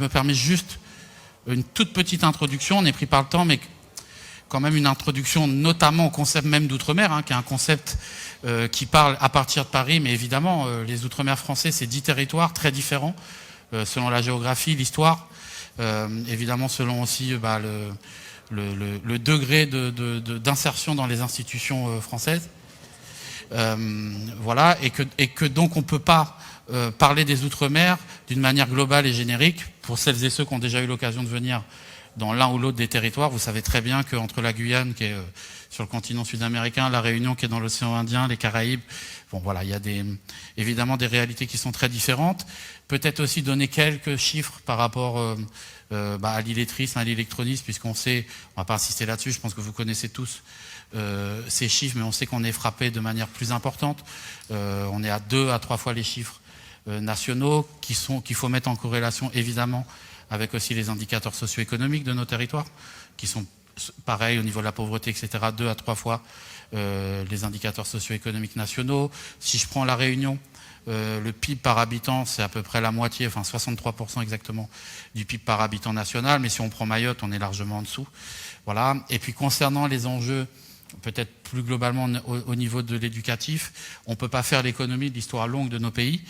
me permets juste une toute petite introduction, on n'est pris par le temps, mais quand même une introduction notamment au concept même d'outre-mer, qui est un concept qui parle à partir de Paris, mais évidemment, les outre-mer français, c'est 10 territoires très différents, selon la géographie, l'histoire, évidemment selon aussi le degré d'insertion dans les institutions françaises. Voilà, et que donc on ne peut pas parler des Outre-mer d'une manière globale et générique. Pour celles et ceux qui ont déjà eu l'occasion de venir dans l'un ou l'autre des territoires, vous savez très bien qu'entre la Guyane, qui est sur le continent sud-américain, la Réunion, qui est dans l'océan Indien, les Caraïbes, bon voilà, il y a évidemment des réalités qui sont très différentes. Peut-être aussi donner quelques chiffres par rapport à l'illettrisme, à l'électronisme, puisqu'on sait, on va pas insister là-dessus, je pense que vous connaissez tous ces chiffres, mais on sait qu'on est frappé de manière plus importante. On est à 2 à 3 fois les chiffres nationaux qu'il faut mettre en corrélation évidemment avec aussi les indicateurs socio-économiques de nos territoires, qui sont pareils au niveau de la pauvreté, etc., 2 à 3 fois les indicateurs socio-économiques nationaux. Si je prends la Réunion, le PIB par habitant, c'est à peu près la moitié, enfin 63% exactement du PIB par habitant national, mais si on prend Mayotte, on est largement en dessous. Voilà. Et puis concernant les enjeux, peut-être plus globalement au niveau de l'éducatif, on ne peut pas faire l'économie de l'histoire longue de nos pays.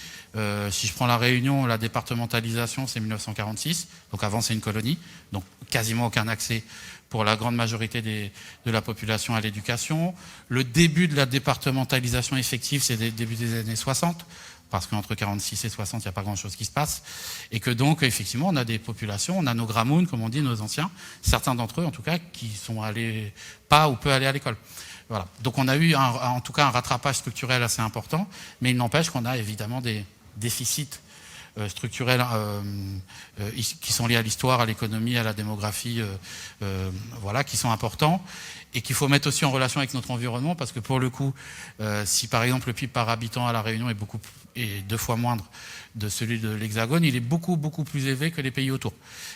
Si je prends la Réunion, la départementalisation, c'est 1946, donc avant c'est une colonie, donc quasiment aucun accès pour la grande majorité de la population à l'éducation. Le début de la départementalisation effective, c'est le début des années 60, parce qu'entre 46 et 60, il n'y a pas grand-chose qui se passe, et que donc, effectivement, on a des populations, on a nos gramounes, comme on dit, nos anciens, certains d'entre eux, en tout cas, qui sont allés pas ou peu aller à l'école. Voilà. Donc on a eu, en tout cas, un rattrapage structurel assez important, mais il n'empêche qu'on a évidemment des déficits structurels qui sont liés à l'histoire, à l'économie, à la démographie, voilà, qui sont importants, et qu'il faut mettre aussi en relation avec notre environnement, parce que pour le coup, si par exemple le PIB par habitant à La Réunion est 2 fois moindre de celui de l'Hexagone, il est beaucoup plus élevé que les pays autour.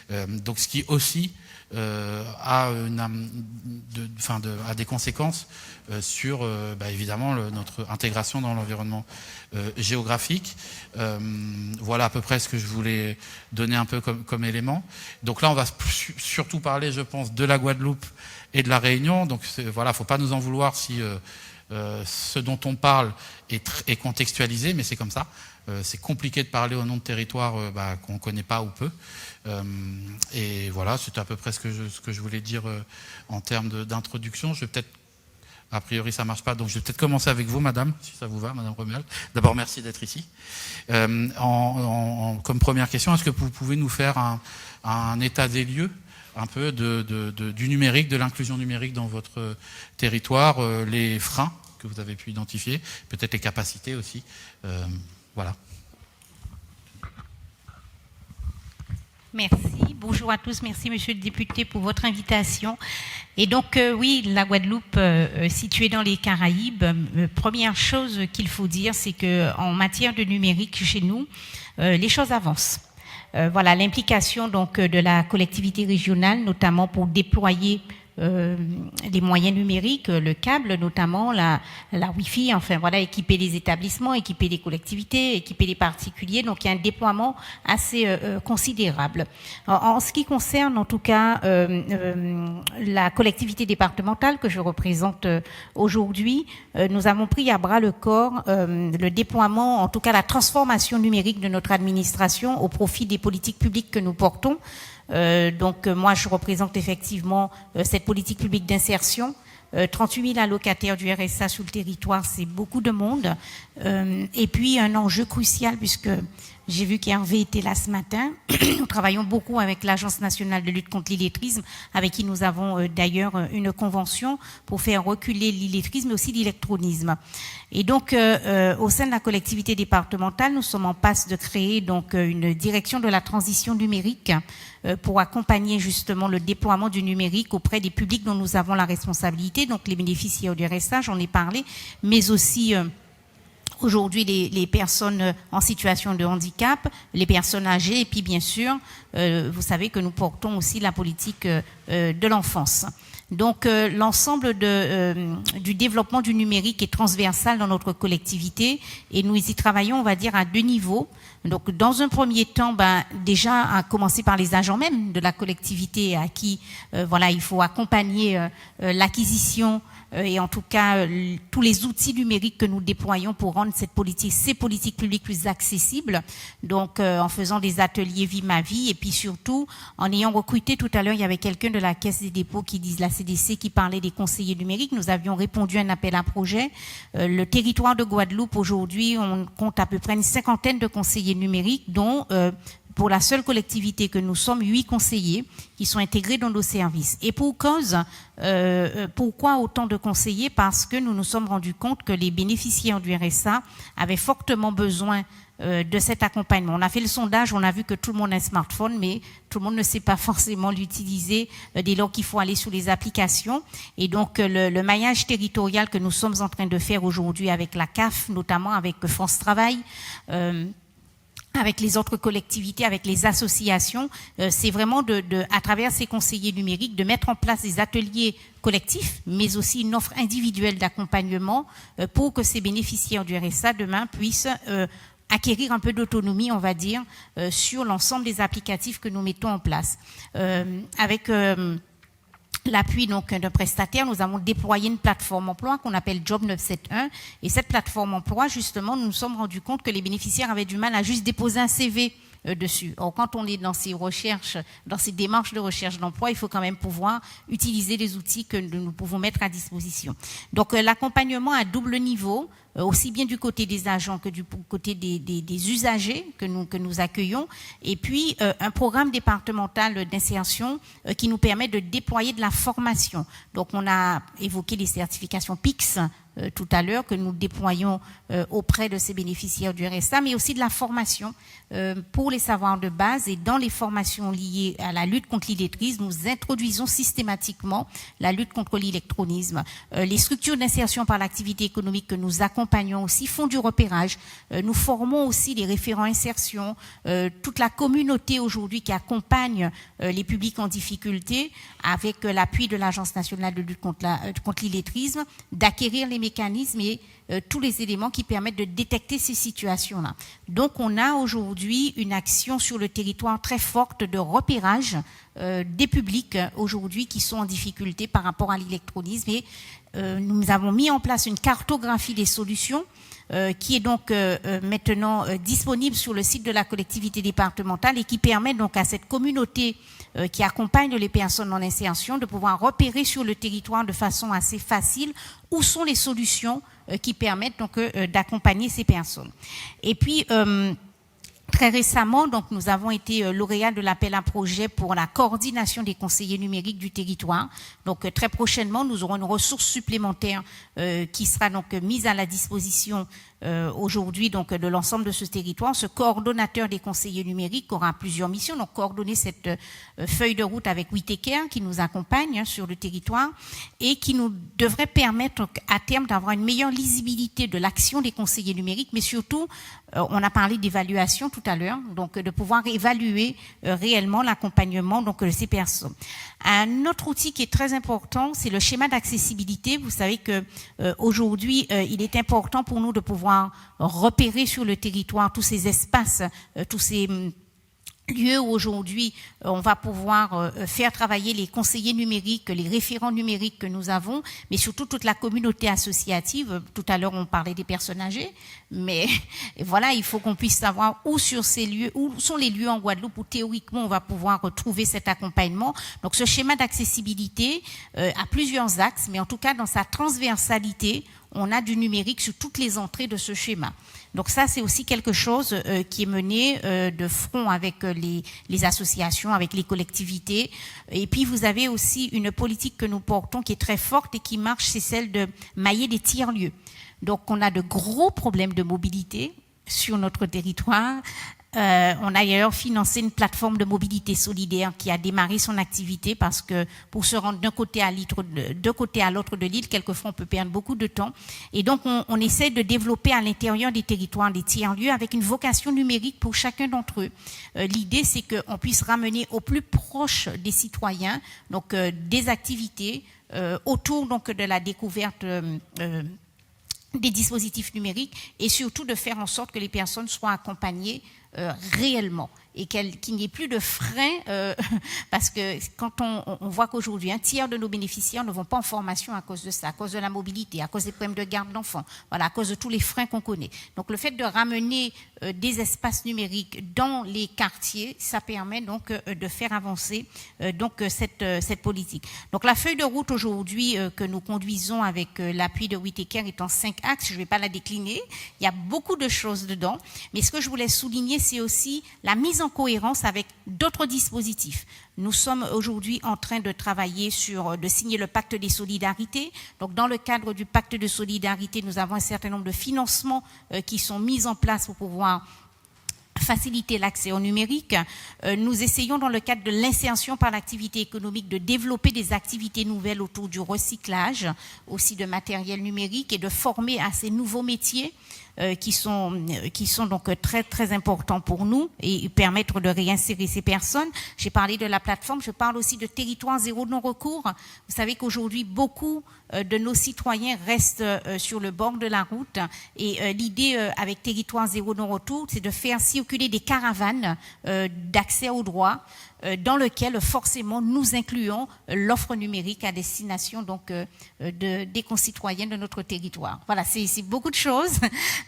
Donc ce qui aussi a des conséquences sur évidemment notre intégration dans l'environnement géographique. Voilà à peu près ce que je voulais donner un peu comme élément. Donc là on va surtout parler, je pense, de la Guadeloupe et de la Réunion. Donc voilà, faut pas nous en vouloir si ce dont on parle est contextualisé, mais c'est comme ça. C'est compliqué de parler au nom de territoires qu'on ne connaît pas ou peu. Et voilà, c'est à peu près ce que je voulais dire en termes d'introduction. Je vais peut-être, a priori ça ne marche pas, donc je vais peut-être commencer avec vous, madame, si ça vous va, madame Romuald. D'abord, merci d'être ici. Comme première question, est-ce que vous pouvez nous faire un état des lieux un peu du numérique, de l'inclusion numérique dans votre territoire, les freins que vous avez pu identifier, peut-être les capacités aussi. Voilà. Merci. Bonjour à tous. Merci, monsieur le député, pour votre invitation. Et donc, oui, la Guadeloupe, située dans les Caraïbes, première chose qu'il faut dire, c'est qu'en matière de numérique, chez nous, les choses avancent. Voilà, l'implication donc de la collectivité régionale, notamment pour déployer les moyens numériques, le câble notamment, la Wi-Fi, enfin voilà, équiper les établissements, équiper les collectivités, équiper les particuliers. Donc il y a un déploiement assez considérable. En ce qui concerne en tout cas la collectivité départementale que je représente aujourd'hui, nous avons pris à bras le corps le déploiement, en tout cas la transformation numérique de notre administration au profit des politiques publiques que nous portons. Donc moi je représente effectivement cette politique publique d'insertion. 38 000 allocataires du RSA sur le territoire, c'est beaucoup de monde. Et puis un enjeu crucial, puisque j'ai vu qu'Hervé était là ce matin. Nous travaillons beaucoup avec l'Agence nationale de lutte contre l'illettrisme, avec qui nous avons d'ailleurs une convention pour faire reculer l'illettrisme, mais aussi l'électronisme. Et donc, au sein de la collectivité départementale, nous sommes en passe de créer donc une direction de la transition numérique pour accompagner justement le déploiement du numérique auprès des publics dont nous avons la responsabilité, donc les bénéficiaires du RSA, j'en ai parlé, mais aussi aujourd'hui les personnes en situation de handicap, les personnes âgées, et puis bien sûr, vous savez que nous portons aussi la politique de l'enfance. Donc l'ensemble du développement du numérique est transversal dans notre collectivité et nous y travaillons, on va dire, à 2 niveaux. Donc dans un premier temps, déjà à commencer par les agents même de la collectivité à qui il faut accompagner l'acquisition et en tout cas tous les outils numériques que nous déployons pour rendre ces politiques publiques plus accessibles. Donc en faisant des ateliers Vie ma vie et puis surtout en ayant recruté tout à l'heure, il y avait quelqu'un de la Caisse des dépôts qui dit la CDC qui parlait des conseillers numériques. Nous avions répondu à un appel à projet. Le territoire de Guadeloupe aujourd'hui, on compte à peu près une 50aine de conseillers numériques dont pour la seule collectivité que nous sommes, 8 conseillers qui sont intégrés dans nos services. Et pour cause, pourquoi autant de conseillers? Parce que nous nous sommes rendus compte que les bénéficiaires du RSA avaient fortement besoin de cet accompagnement. On a fait le sondage, on a vu que tout le monde a un smartphone, mais tout le monde ne sait pas forcément l'utiliser dès lors qu'il faut aller sur les applications. Et donc, le maillage territorial que nous sommes en train de faire aujourd'hui avec la CAF, notamment avec France Travail, avec les autres collectivités, avec les associations, c'est vraiment à travers ces conseillers numériques, de mettre en place des ateliers collectifs, mais aussi une offre individuelle d'accompagnement pour que ces bénéficiaires du RSA demain puissent acquérir un peu d'autonomie, on va dire, sur l'ensemble des applicatifs que nous mettons en place. Avec l'appui donc d'un prestataire, nous avons déployé une plateforme emploi qu'on appelle Job 971 et cette plateforme emploi, justement, nous nous sommes rendus compte que les bénéficiaires avaient du mal à juste déposer un CV dessus. Or, quand on est dans ces recherches, dans ces démarches de recherche d'emploi, il faut quand même pouvoir utiliser les outils que nous pouvons mettre à disposition. Donc, l'accompagnement à double niveau, aussi bien du côté des agents que du côté des usagers que nous accueillons, et puis un programme départemental d'insertion qui nous permet de déployer de la formation. Donc, on a évoqué les certifications PIX tout à l'heure que nous déployons auprès de ces bénéficiaires du RSA, mais aussi de la formation pour les savoirs de base. Et dans les formations liées à la lutte contre l'illettrisme, nous introduisons systématiquement la lutte contre l'électronisme. Les structures d'insertion par l'activité économique que nous accompagnons aussi font du repérage. Nous formons aussi les référents insertion, toute la communauté aujourd'hui qui accompagne les publics en difficulté avec l'appui de l'Agence nationale de lutte contre l'illettrisme, d'acquérir les mécanismes et tous les éléments qui permettent de détecter ces situations-là. Donc, on a aujourd'hui une action sur le territoire très forte de repérage des publics aujourd'hui qui sont en difficulté par rapport à l'électronisme et nous avons mis en place une cartographie des solutions qui est donc maintenant disponible sur le site de la collectivité départementale et qui permet donc à cette communauté qui accompagne les personnes en insertion de pouvoir repérer sur le territoire de façon assez facile où sont les solutions qui permettent donc d'accompagner ces personnes. Et puis très récemment, donc, nous avons été lauréats de l'appel à projet pour la coordination des conseillers numériques du territoire. Donc, très prochainement, nous aurons une ressource supplémentaire qui sera donc mise à la disposition aujourd'hui donc de l'ensemble de ce territoire. Ce coordonnateur des conseillers numériques aura plusieurs missions, donc coordonner cette feuille de route avec Witecare qui nous accompagne sur le territoire et qui nous devrait permettre à terme d'avoir une meilleure lisibilité de l'action des conseillers numériques, mais surtout, on a parlé d'évaluation tout à l'heure, donc de pouvoir évaluer réellement l'accompagnement donc de ces personnes. Un autre outil qui est très important, c'est le schéma d'accessibilité. Vous savez que aujourd'hui, il est important pour nous de pouvoir repérer sur le territoire tous ces espaces, tous ces lieu où aujourd'hui on va pouvoir faire travailler les conseillers numériques, les référents numériques que nous avons, mais surtout toute la communauté associative. Tout à l'heure on parlait des personnes âgées, mais voilà, il faut qu'on puisse savoir où sur ces lieux, où sont les lieux en Guadeloupe où théoriquement on va pouvoir retrouver cet accompagnement. Donc ce schéma d'accessibilité a plusieurs axes, mais en tout cas dans sa transversalité, on a du numérique sur toutes les entrées de ce schéma. Donc ça, c'est aussi quelque chose qui est mené de front avec les associations, avec les collectivités. Et puis, vous avez aussi une politique que nous portons qui est très forte et qui marche, c'est celle de mailler des tiers-lieux. Donc, on a de gros problèmes de mobilité sur notre territoire. On a d'ailleurs financé une plateforme de mobilité solidaire qui a démarré son activité parce que pour se rendre d'un côté à l'autre de l'île, quelquefois on peut perdre beaucoup de temps. Et donc on essaie de développer à l'intérieur des territoires des tiers-lieux avec une vocation numérique pour chacun d'entre eux. L'idée c'est qu'on puisse ramener au plus proche des citoyens donc des activités autour donc de la découverte des dispositifs numériques et surtout de faire en sorte que les personnes soient accompagnées réellement et qu'il n'y ait plus de freins parce que quand on voit qu'aujourd'hui un tiers de nos bénéficiaires ne vont pas en formation à cause de ça, à cause de la mobilité, à cause des problèmes de garde d'enfants, voilà, à cause de tous les freins qu'on connaît. Donc le fait de ramener des espaces numériques dans les quartiers, ça permet donc de faire avancer donc cette politique. Donc la feuille de route aujourd'hui que nous conduisons avec l'appui de Whitaker est en 5 axes, je ne vais pas la décliner, il y a beaucoup de choses dedans, mais ce que je voulais souligner, c'est aussi la mise en cohérence avec d'autres dispositifs. Nous sommes aujourd'hui en train de travailler de signer le pacte des solidarités. Donc, dans le cadre du pacte de solidarité, nous avons un certain nombre de financements qui sont mis en place pour pouvoir faciliter l'accès au numérique. Nous essayons dans le cadre de l'insertion par l'activité économique de développer des activités nouvelles autour du recyclage, aussi de matériel numérique et de former à ces nouveaux métiers qui sont donc très très importants pour nous et permettre de réinsérer ces personnes. J'ai parlé de la plateforme, je parle aussi de territoire zéro non-recours. Vous savez qu'aujourd'hui beaucoup de nos citoyens restent sur le bord de la route et l'idée avec territoire zéro non-retour, c'est de faire circuler des caravanes d'accès aux droits dans lequel forcément nous incluons l'offre numérique à destination donc des concitoyens de notre territoire. Voilà, c'est beaucoup de choses,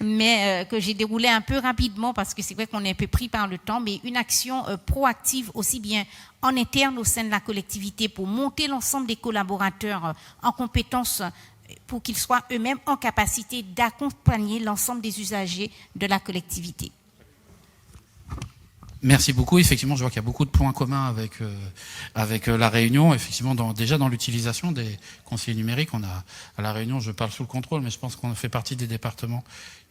mais que j'ai déroulé un peu rapidement parce que c'est vrai qu'on est un peu pris par le temps, mais une action proactive aussi bien en interne au sein de la collectivité pour monter l'ensemble des collaborateurs en compétences pour qu'ils soient eux-mêmes en capacité d'accompagner l'ensemble des usagers de la collectivité. Merci beaucoup. Effectivement, je vois qu'il y a beaucoup de points communs avec la Réunion. Effectivement, déjà dans l'utilisation des conseillers numériques, à la Réunion, je parle sous le contrôle, mais je pense qu'on fait partie des départements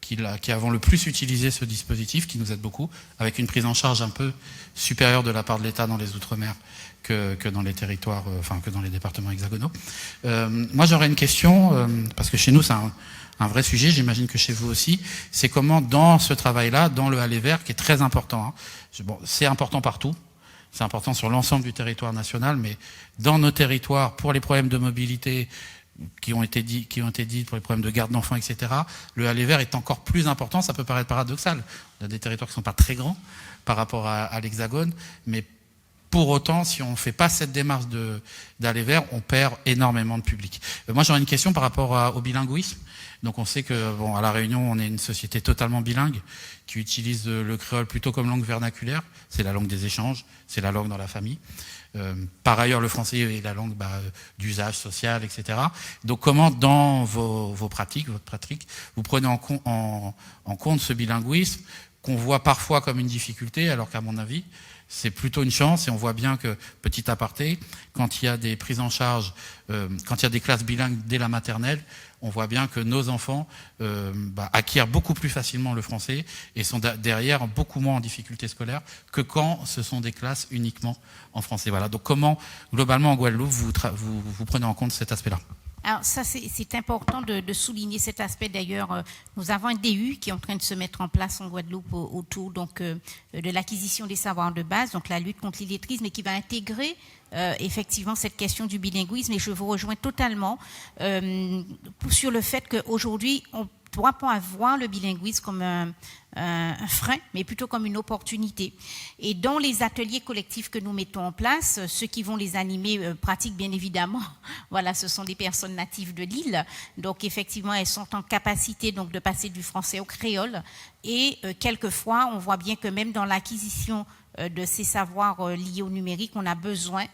qui avons le plus utilisé ce dispositif, qui nous aide beaucoup, avec une prise en charge un peu supérieure de la part de l'État dans les Outre-mer que dans les territoires, que dans les départements hexagonaux. Moi, j'aurais une question, parce que chez nous, c'est un vrai sujet, j'imagine que chez vous aussi, c'est comment dans ce travail-là, dans le aller vers, qui est très important, c'est important partout, c'est important sur l'ensemble du territoire national, mais dans nos territoires, pour les problèmes de mobilité qui ont été dits, pour les problèmes de garde d'enfants, etc., le aller vers est encore plus important, ça peut paraître paradoxal. On a des territoires qui ne sont pas très grands par rapport à l'Hexagone, mais pour autant, si on ne fait pas cette démarche d'aller vers, on perd énormément de public. Moi, j'aurais une question par rapport au bilinguisme. Donc, on sait que, à La Réunion, on est une société totalement bilingue qui utilise le créole plutôt comme langue vernaculaire. C'est la langue des échanges, c'est la langue dans la famille. Par ailleurs, le français est la langue d'usage social, etc. Donc, comment, dans votre pratique, vous prenez en compte ce bilinguisme qu'on voit parfois comme une difficulté, alors qu'à mon avis, c'est plutôt une chance, et on voit bien que, petit aparté, quand il y a des prises en charge, quand il y a des classes bilingues dès la maternelle, on voit bien que nos enfants acquièrent beaucoup plus facilement le français et sont derrière beaucoup moins en difficulté scolaire que quand ce sont des classes uniquement en français. Voilà. Donc comment, globalement, en Guadeloupe, vous prenez en compte cet aspect-là ? Alors ça, c'est important de souligner cet aspect. D'ailleurs, nous avons un DU qui est en train de se mettre en place en Guadeloupe autour donc de l'acquisition des savoirs de base, donc la lutte contre l'illettrisme, et qui va intégrer effectivement cette question du bilinguisme. Et je vous rejoins totalement sur le fait qu'aujourd'hui, on ne doit pas avoir le bilinguisme comme un frein, mais plutôt comme une opportunité. Et dans les ateliers collectifs que nous mettons en place, ceux qui vont les animer pratiquent bien évidemment. Voilà, ce sont des personnes natives de l'île. Donc effectivement, elles sont en capacité donc de passer du français au créole. Et quelquefois, on voit bien que même dans l'acquisition de ces savoirs liés au numérique, on a besoin,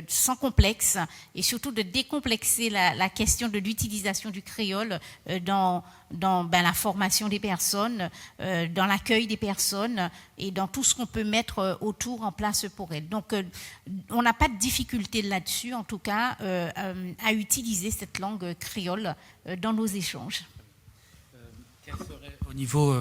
sans complexe, et surtout de décomplexer la question de l'utilisation du créole dans la formation des personnes, dans l'accueil des personnes et dans tout ce qu'on peut mettre autour en place pour elles. Donc, on n'a pas de difficulté là-dessus, en tout cas, à utiliser cette langue créole dans nos échanges. Quel serait au niveau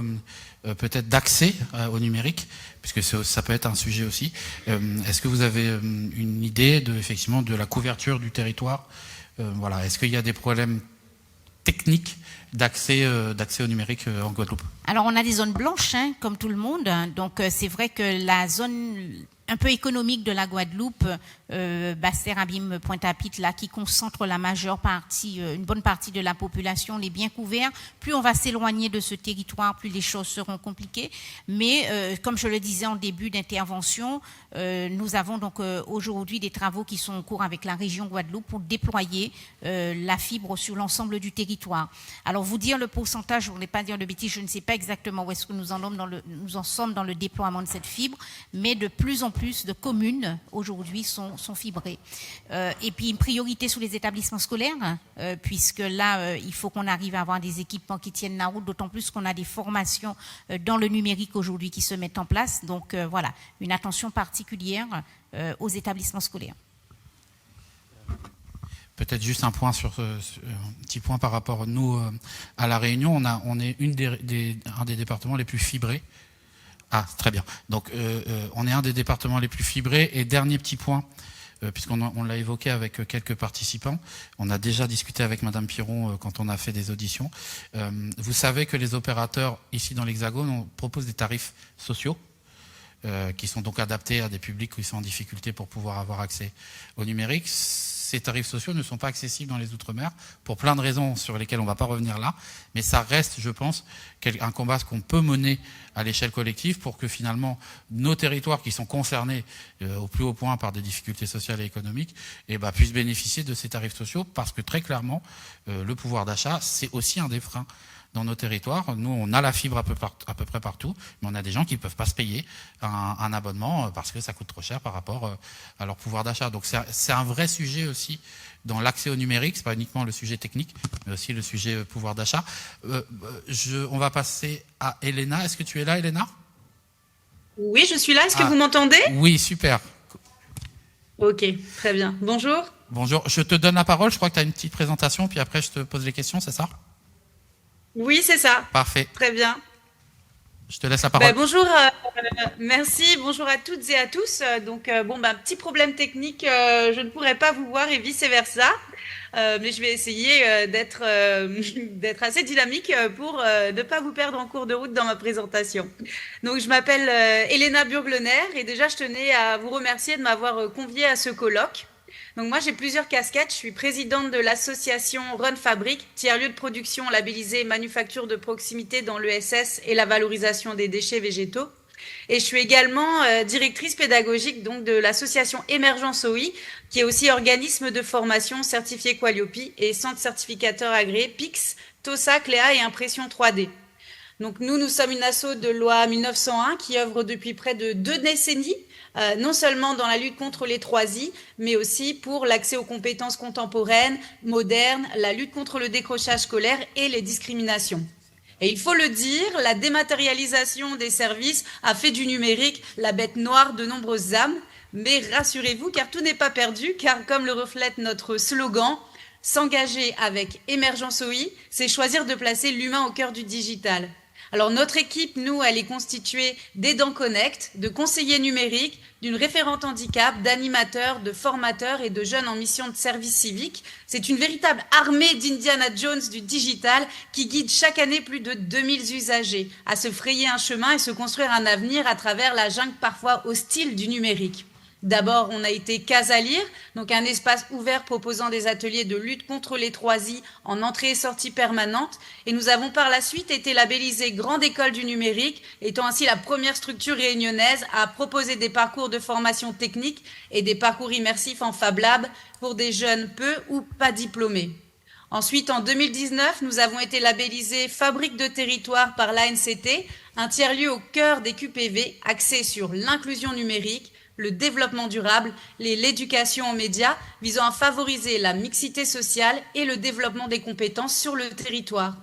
peut-être d'accès au numérique, puisque ça peut être un sujet aussi, est-ce que vous avez une idée effectivement de la couverture du territoire ? Est-ce qu'il y a des problèmes techniques d'accès au numérique en Guadeloupe ? Alors on a des zones blanches, comme tout le monde, donc c'est vrai que la zone un peu économique de la Guadeloupe, Basse-Terre-Abîme, Pointe-à-Pitre, là, qui concentre la majeure partie, une bonne partie de la population, les bien couverts. Plus on va s'éloigner de ce territoire, plus les choses seront compliquées. Mais comme je le disais en début d'intervention, nous avons donc aujourd'hui des travaux qui sont en cours avec la région Guadeloupe pour déployer la fibre sur l'ensemble du territoire. Alors vous dire le pourcentage, je ne voulais pas dire de bêtises, je ne sais pas exactement où est-ce que nous en sommes dans le déploiement de cette fibre, mais de plus en plus de communes aujourd'hui sont fibrées. Et puis une priorité sur les établissements scolaires, puisque là, il faut qu'on arrive à avoir des équipements qui tiennent la route, d'autant plus qu'on a des formations dans le numérique aujourd'hui qui se mettent en place. Donc voilà, une attention particulière aux établissements scolaires. Peut-être juste un point un petit point par rapport nous à la Réunion. On est un des départements les plus fibrés. Ah, très bien. Donc, on est un des départements les plus fibrés. Et dernier petit point, puisqu'on l'a évoqué avec quelques participants, on a déjà discuté avec Madame Piron quand on a fait des auditions. Vous savez que les opérateurs ici dans l'Hexagone proposent des tarifs sociaux qui sont donc adaptés à des publics qui sont en difficulté pour pouvoir avoir accès au numérique. Ces tarifs sociaux ne sont pas accessibles dans les Outre-mer pour plein de raisons sur lesquelles on ne va pas revenir là, mais ça reste, je pense, un combat qu'on peut mener à l'échelle collective pour que finalement nos territoires qui sont concernés au plus haut point par des difficultés sociales et économiques puissent bénéficier de ces tarifs sociaux parce que très clairement, le pouvoir d'achat, c'est aussi un des freins dans nos territoires. Nous, on a la fibre à peu près partout, mais on a des gens qui ne peuvent pas se payer un abonnement parce que ça coûte trop cher par rapport à leur pouvoir d'achat. Donc c'est un vrai sujet aussi dans l'accès au numérique. C'est pas uniquement le sujet technique, mais aussi le sujet pouvoir d'achat. On va passer à Elena. Est-ce que tu es là, Elena ? Oui, je suis là. Est-ce que vous m'entendez ? Oui, super. Ok, très bien. Bonjour. Bonjour. Je te donne la parole. Je crois que tu as une petite présentation, puis après je te pose les questions, c'est ça ? Oui, c'est ça. Parfait. Très bien. Je te laisse la parole. Bonjour, merci. Bonjour à toutes et à tous. Donc, petit problème technique, je ne pourrai pas vous voir et vice-versa. Mais je vais essayer d'être assez dynamique pour ne pas vous perdre en cours de route dans ma présentation. Donc, je m'appelle Elena Burglener et déjà, je tenais à vous remercier de m'avoir conviée à ce colloque. Donc moi, j'ai plusieurs casquettes. Je suis présidente de l'association Run Fabrique, tiers-lieu de production labellisé manufacture de proximité dans l'ESS et la valorisation des déchets végétaux. Et je suis également directrice pédagogique donc de l'association Émergence OI, qui est aussi organisme de formation certifié Qualiopi et centre certificateur agréé PIX, TOSA, Cléa et impression 3D. Donc nous sommes une asso de loi 1901 qui œuvre depuis près de 2 décennies, non seulement dans la lutte contre les 3I, mais aussi pour l'accès aux compétences contemporaines, modernes, la lutte contre le décrochage scolaire et les discriminations. Et il faut le dire, la dématérialisation des services a fait du numérique la bête noire de nombreuses âmes. Mais rassurez-vous, car tout n'est pas perdu, car comme le reflète notre slogan, s'engager avec Émergence OI, c'est choisir de placer l'humain au cœur du digital. Alors notre équipe, nous, elle est constituée d'Aidants Connect, de conseillers numériques, d'une référente handicap, d'animateurs, de formateurs et de jeunes en mission de service civique. C'est une véritable armée d'Indiana Jones du digital qui guide chaque année plus de 2000 usagers à se frayer un chemin et se construire un avenir à travers la jungle parfois hostile du numérique. D'abord, on a été Casalire, donc un espace ouvert proposant des ateliers de lutte contre les 3I en entrée et sortie permanente. Et nous avons par la suite été labellisés Grande École du numérique, étant ainsi la première structure réunionnaise à proposer des parcours de formation technique et des parcours immersifs en Fab Lab pour des jeunes peu ou pas diplômés. Ensuite, en 2019, nous avons été labellisés Fabrique de territoire par l'ANCT, un tiers-lieu au cœur des QPV axé sur l'inclusion numérique, le développement durable, l'éducation aux médias, visant à favoriser la mixité sociale et le développement des compétences sur le territoire.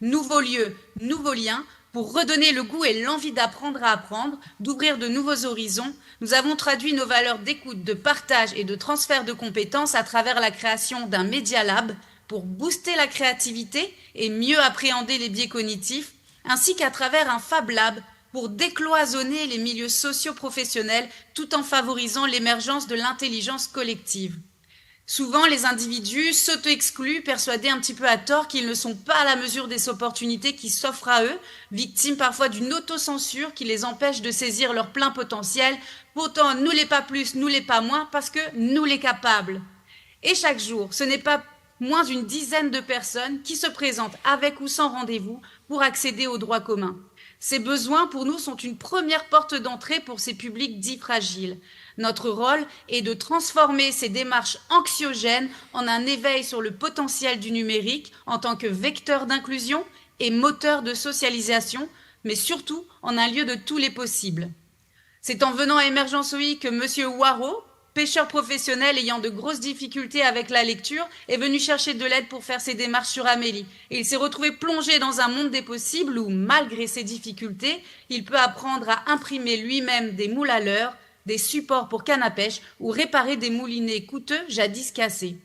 Nouveaux lieux, nouveaux liens, pour redonner le goût et l'envie d'apprendre à apprendre, d'ouvrir de nouveaux horizons, nous avons traduit nos valeurs d'écoute, de partage et de transfert de compétences à travers la création d'un Media Lab pour booster la créativité et mieux appréhender les biais cognitifs, ainsi qu'à travers un Fab Lab pour décloisonner les milieux socio-professionnels tout en favorisant l'émergence de l'intelligence collective. Souvent, les individus s'auto-excluent, persuadés un petit peu à tort qu'ils ne sont pas à la mesure des opportunités qui s'offrent à eux, victimes parfois d'une autocensure qui les empêche de saisir leur plein potentiel. Pourtant, nous les pas plus, nous les pas moins, parce que nous les capables. Et chaque jour, ce n'est pas moins d'une dizaine de personnes qui se présentent avec ou sans rendez-vous pour accéder aux droits communs. Ces besoins, pour nous, sont une première porte d'entrée pour ces publics dits fragiles. Notre rôle est de transformer ces démarches anxiogènes en un éveil sur le potentiel du numérique en tant que vecteur d'inclusion et moteur de socialisation, mais surtout en un lieu de tous les possibles. C'est en venant à Émergence OI que M. Waro, pêcheur professionnel ayant de grosses difficultés avec la lecture, est venu chercher de l'aide pour faire ses démarches sur Amélie. Et il s'est retrouvé plongé dans un monde des possibles où, malgré ses difficultés, il peut apprendre à imprimer lui-même des moules à leurre, des supports pour canne à pêche ou réparer des moulinets coûteux jadis cassés.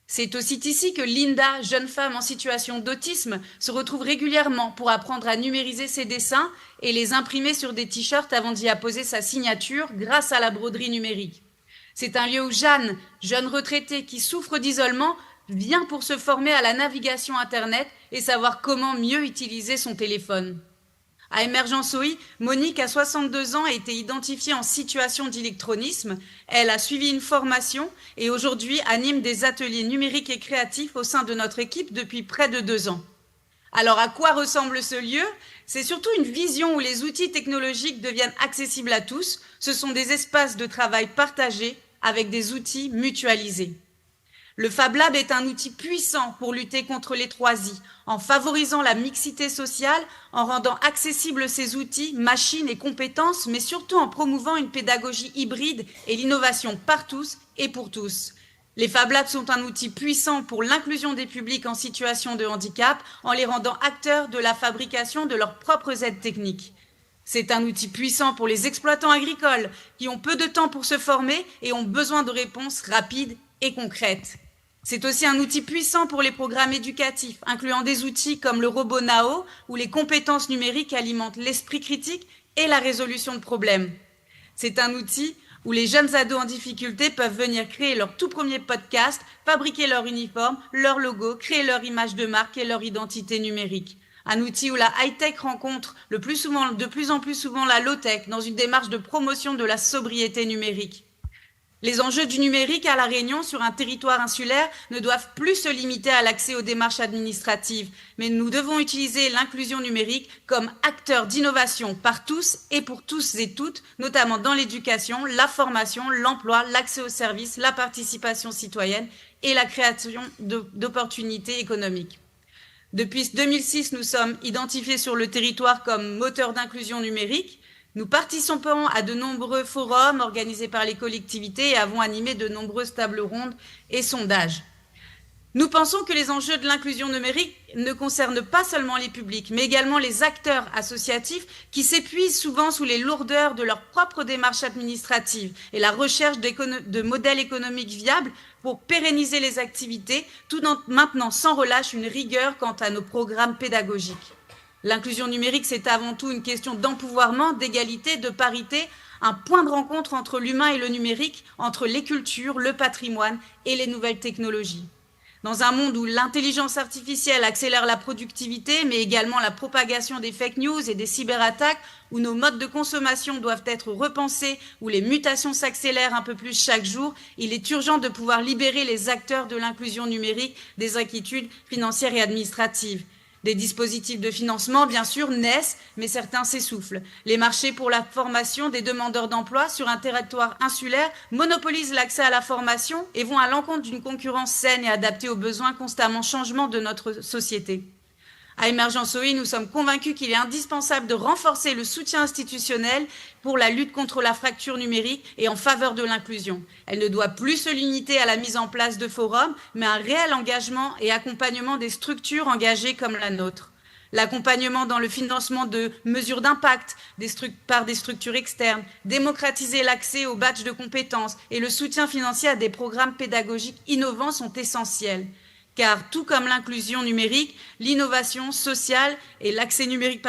C'est aussi ici que Linda, jeune femme en situation d'autisme, se retrouve régulièrement pour apprendre à numériser ses dessins et les imprimer sur des t-shirts avant d'y apposer sa signature grâce à la broderie numérique. C'est un lieu où Jeanne, jeune retraitée qui souffre d'isolement, vient pour se former à la navigation Internet et savoir comment mieux utiliser son téléphone. À Émergence OI, Monique, à 62 ans, a été identifiée en situation d'électronisme. Elle a suivi une formation et aujourd'hui anime des ateliers numériques et créatifs au sein de notre équipe depuis près de 2 ans. Alors, à quoi ressemble ce lieu? C'est surtout une vision où les outils technologiques deviennent accessibles à tous. Ce sont des espaces de travail partagés avec des outils mutualisés. Le Fab Lab est un outil puissant pour lutter contre les 3 I, en favorisant la mixité sociale, en rendant accessibles ces outils, machines et compétences, mais surtout en promouvant une pédagogie hybride et l'innovation par tous et pour tous. Les Fab Labs sont un outil puissant pour l'inclusion des publics en situation de handicap, en les rendant acteurs de la fabrication de leurs propres aides techniques. C'est un outil puissant pour les exploitants agricoles qui ont peu de temps pour se former et ont besoin de réponses rapides et concrètes. C'est aussi un outil puissant pour les programmes éducatifs, incluant des outils comme le robot Nao, où les compétences numériques alimentent l'esprit critique et la résolution de problèmes. C'est un outil où les jeunes ados en difficulté peuvent venir créer leur tout premier podcast, fabriquer leur uniforme, leur logo, créer leur image de marque et leur identité numérique. Un outil où la high-tech rencontre de plus en plus souvent la low-tech dans une démarche de promotion de la sobriété numérique. Les enjeux du numérique à La Réunion, sur un territoire insulaire, ne doivent plus se limiter à l'accès aux démarches administratives, mais nous devons utiliser l'inclusion numérique comme acteur d'innovation par tous et pour tous et toutes, notamment dans l'éducation, la formation, l'emploi, l'accès aux services, la participation citoyenne et la création d'opportunités économiques. Depuis 2006, nous sommes identifiés sur le territoire comme moteur d'inclusion numérique. Nous participons à de nombreux forums organisés par les collectivités et avons animé de nombreuses tables rondes et sondages. Nous pensons que les enjeux de l'inclusion numérique ne concernent pas seulement les publics, mais également les acteurs associatifs qui s'épuisent souvent sous les lourdeurs de leurs propres démarches administratives et la recherche de modèles économiques viables pour pérenniser les activités, tout en maintenant sans relâche une rigueur quant à nos programmes pédagogiques. L'inclusion numérique, c'est avant tout une question d'empouvoirment, d'égalité, de parité, un point de rencontre entre l'humain et le numérique, entre les cultures, le patrimoine et les nouvelles technologies. Dans un monde où l'intelligence artificielle accélère la productivité, mais également la propagation des fake news et des cyberattaques, où nos modes de consommation doivent être repensés, où les mutations s'accélèrent un peu plus chaque jour, il est urgent de pouvoir libérer les acteurs de l'inclusion numérique des inquiétudes financières et administratives. Des dispositifs de financement, bien sûr, naissent, mais certains s'essoufflent. Les marchés pour la formation des demandeurs d'emploi sur un territoire insulaire monopolisent l'accès à la formation et vont à l'encontre d'une concurrence saine et adaptée aux besoins constamment changeants de notre société. À Émergence OI, nous sommes convaincus qu'il est indispensable de renforcer le soutien institutionnel pour la lutte contre la fracture numérique et en faveur de l'inclusion. Elle ne doit plus se limiter à la mise en place de forums, mais un réel engagement et accompagnement des structures engagées comme la nôtre. L'accompagnement dans le financement de mesures d'impact par des structures externes, démocratiser l'accès aux badges de compétences et le soutien financier à des programmes pédagogiques innovants sont essentiels. car tout comme l'inclusion numérique, l'innovation sociale et l'accès numérique,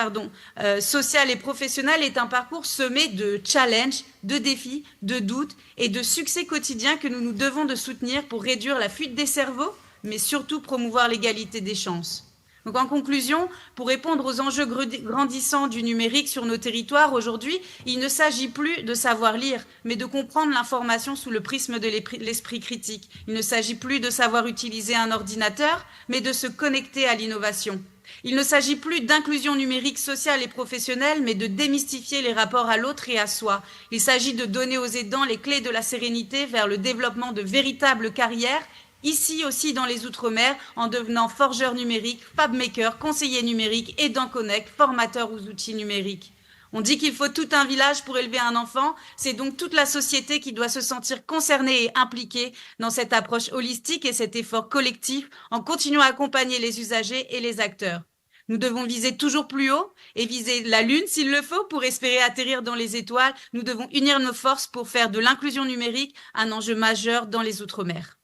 social et professionnel est un parcours semé de challenges, de défis, de doutes et de succès quotidiens que nous nous devons de soutenir pour réduire la fuite des cerveaux, mais surtout promouvoir l'égalité des chances. Donc en conclusion, pour répondre aux enjeux grandissants du numérique sur nos territoires aujourd'hui, il ne s'agit plus de savoir lire, mais de comprendre l'information sous le prisme de l'esprit critique. Il ne s'agit plus de savoir utiliser un ordinateur, mais de se connecter à l'innovation. Il ne s'agit plus d'inclusion numérique sociale et professionnelle, mais de démystifier les rapports à l'autre et à soi. Il s'agit de donner aux aidants les clés de la sérénité vers le développement de véritables carrières, ici aussi dans les Outre-mer, en devenant forgeur numérique, fabmaker, conseiller numérique, aidant connect, formateur aux outils numériques. On dit qu'il faut tout un village pour élever un enfant, c'est donc toute la société qui doit se sentir concernée et impliquée dans cette approche holistique et cet effort collectif en continuant à accompagner les usagers et les acteurs. Nous devons viser toujours plus haut et viser la Lune s'il le faut pour espérer atterrir dans les étoiles. Nous devons unir nos forces pour faire de l'inclusion numérique un enjeu majeur dans les Outre-mer.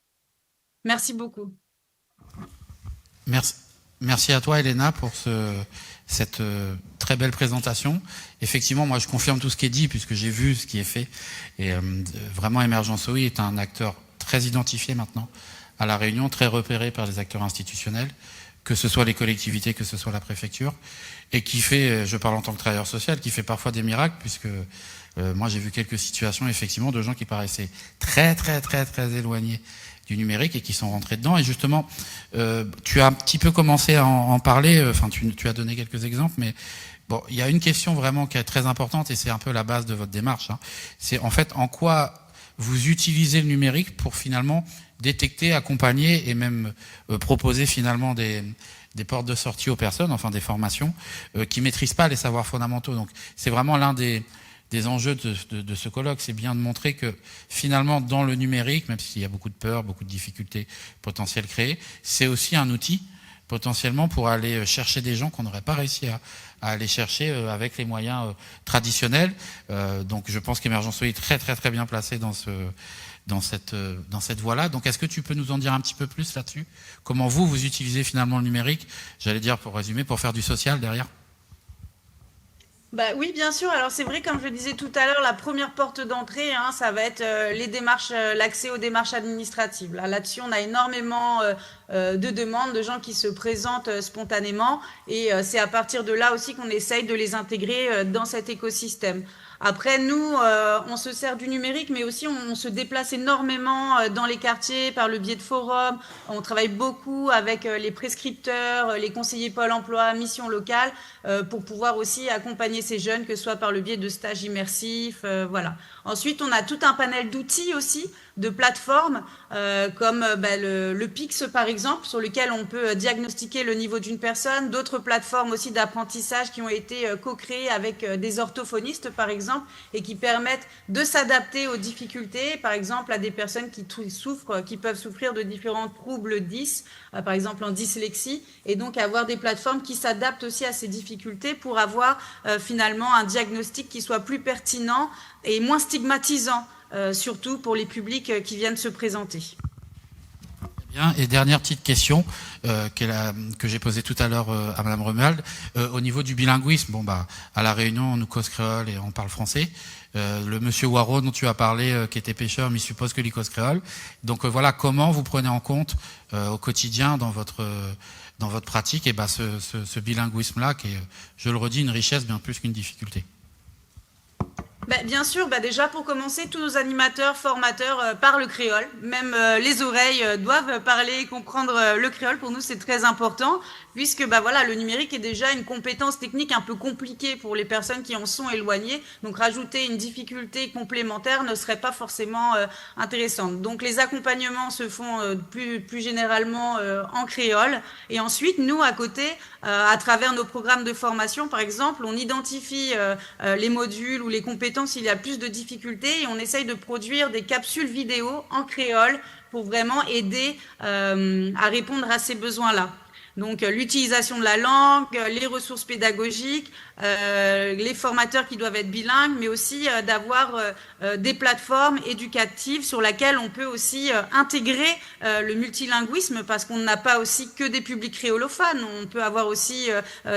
Merci beaucoup. Merci à toi, Elena, pour cette très belle présentation. Effectivement, moi, je confirme tout ce qui est dit, puisque j'ai vu ce qui est fait. Et vraiment, Émergence OI est un acteur très identifié maintenant à La Réunion, très repéré par les acteurs institutionnels, que ce soit les collectivités, que ce soit la préfecture, et qui fait, je parle en tant que travailleur social, qui fait parfois des miracles, puisque moi, j'ai vu quelques situations, effectivement, de gens qui paraissaient très éloignés du numérique et qui sont rentrés dedans. Et justement, tu as un petit peu commencé à en parler, enfin tu as donné quelques exemples, mais bon, il y a une question vraiment qui est très importante et c'est un peu la base de votre démarche. Hein. C'est en fait en quoi vous utilisez le numérique pour finalement détecter, accompagner et même proposer finalement des portes de sortie aux personnes, enfin des formations, qui maîtrisent pas les savoirs fondamentaux. Donc c'est vraiment l'un des enjeux de ce colloque, c'est bien de montrer que finalement dans le numérique, même s'il y a beaucoup de peur, beaucoup de difficultés potentielles créées, c'est aussi un outil potentiellement pour aller chercher des gens qu'on n'aurait pas réussi à aller chercher avec les moyens traditionnels. Donc je pense qu'Émergence OI est très bien placée dans cette voie-là. Donc est-ce que tu peux nous en dire un petit peu plus là-dessus? Comment vous utilisez finalement le numérique, j'allais dire pour résumer, pour faire du social derrière? Bah oui, bien sûr. Alors c'est vrai, comme je le disais tout à l'heure, la première porte d'entrée, ça va être les démarches, l'accès aux démarches administratives. Là-dessus, on a énormément de demandes de gens qui se présentent spontanément, et c'est à partir de là aussi qu'on essaye de les intégrer dans cet écosystème. Après, nous, on se sert du numérique, mais aussi on se déplace énormément dans les quartiers par le biais de forums. On travaille beaucoup avec les prescripteurs, les conseillers Pôle emploi, mission locale, pour pouvoir aussi accompagner ces jeunes, que ce soit par le biais de stages immersifs. Voilà. Ensuite, on a tout un panel d'outils aussi, de plateformes, comme le PIX par exemple, sur lequel on peut diagnostiquer le niveau d'une personne, d'autres plateformes aussi d'apprentissage qui ont été co-créées avec des orthophonistes par exemple, et qui permettent de s'adapter aux difficultés, par exemple à des personnes qui peuvent souffrir de différents troubles 10, par exemple en dyslexie, et donc avoir des plateformes qui s'adaptent aussi à ces difficultés pour avoir finalement un diagnostic qui soit plus pertinent et moins stigmatisant, surtout pour les publics qui viennent se présenter. Bien. Et dernière petite question que j'ai posée tout à l'heure à Madame Romuald, au niveau du bilinguisme, à La Réunion, on nous cause créole et on parle français. Le monsieur Waro dont tu as parlé, qui était pêcheur, mais il suppose que l'icose créole. Donc voilà, comment vous prenez en compte au quotidien dans votre pratique et ce bilinguisme-là, qui est, je le redis, une richesse bien plus qu'une difficulté. Bien sûr, déjà pour commencer, tous nos animateurs, formateurs parlent créole. Même les oreilles doivent parler et comprendre le créole. Pour nous, c'est très important, puisque le numérique est déjà une compétence technique un peu compliquée pour les personnes qui en sont éloignées. Donc rajouter une difficulté complémentaire ne serait pas forcément intéressante. Donc les accompagnements se font plus généralement en créole. Et ensuite, nous, à côté, à travers nos programmes de formation, par exemple, on identifie les modules ou les compétences s'il y a plus de difficultés, et on essaye de produire des capsules vidéo en créole pour vraiment aider à répondre à ces besoins-là. Donc l'utilisation de la langue, les ressources pédagogiques, les formateurs qui doivent être bilingues, mais aussi d'avoir des plateformes éducatives sur lesquelles on peut aussi intégrer le multilinguisme, parce qu'on n'a pas aussi que des publics créolophones, on peut avoir aussi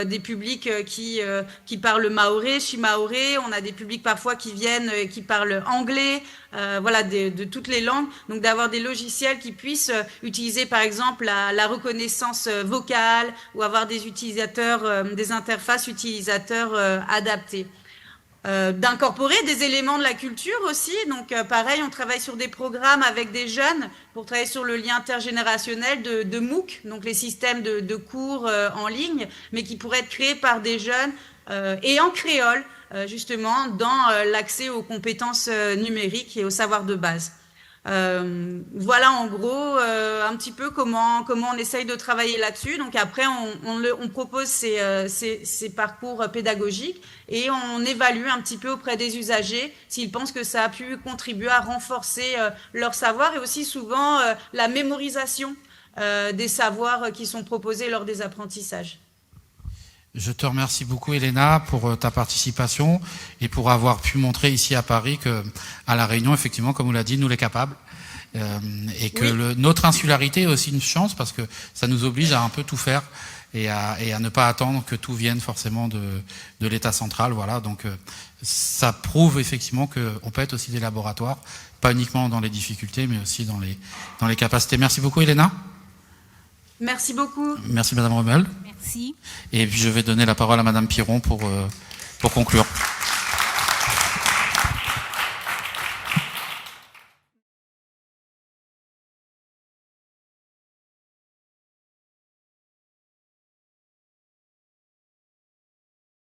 des publics qui parlent maoré, shimaoré, on a des publics parfois qui viennent qui parlent anglais, voilà, de toutes les langues. Donc d'avoir des logiciels qui puissent utiliser par exemple la reconnaissance vocale, ou avoir des utilisateurs, des interfaces utilisateurs adaptées. D'incorporer des éléments de la culture aussi. Donc pareil, on travaille sur des programmes avec des jeunes pour travailler sur le lien intergénérationnel de MOOC, donc les systèmes de cours en ligne, mais qui pourraient être créés par des jeunes et en créole, justement, dans l'accès aux compétences numériques et aux savoirs de base. Voilà en gros un petit peu comment on essaye de travailler là-dessus. Donc après on propose ces parcours pédagogiques et on évalue un petit peu auprès des usagers s'ils pensent que ça a pu contribuer à renforcer leur savoir, et aussi souvent la mémorisation des savoirs qui sont proposés lors des apprentissages. Je te remercie beaucoup, Elena, pour ta participation et pour avoir pu montrer ici à Paris que, à La Réunion, effectivement, comme on l'a dit, nous les capables, et que Oui. notre insularité est aussi une chance, parce que ça nous oblige à un peu tout faire et à ne pas attendre que tout vienne forcément de l'État central. Voilà, donc ça prouve effectivement qu'on peut être aussi des laboratoires, pas uniquement dans les difficultés, mais aussi dans les capacités. Merci beaucoup, Elena. Merci beaucoup. Merci, Madame Rommel. Merci. Et puis je vais donner la parole à Madame Piron pour conclure.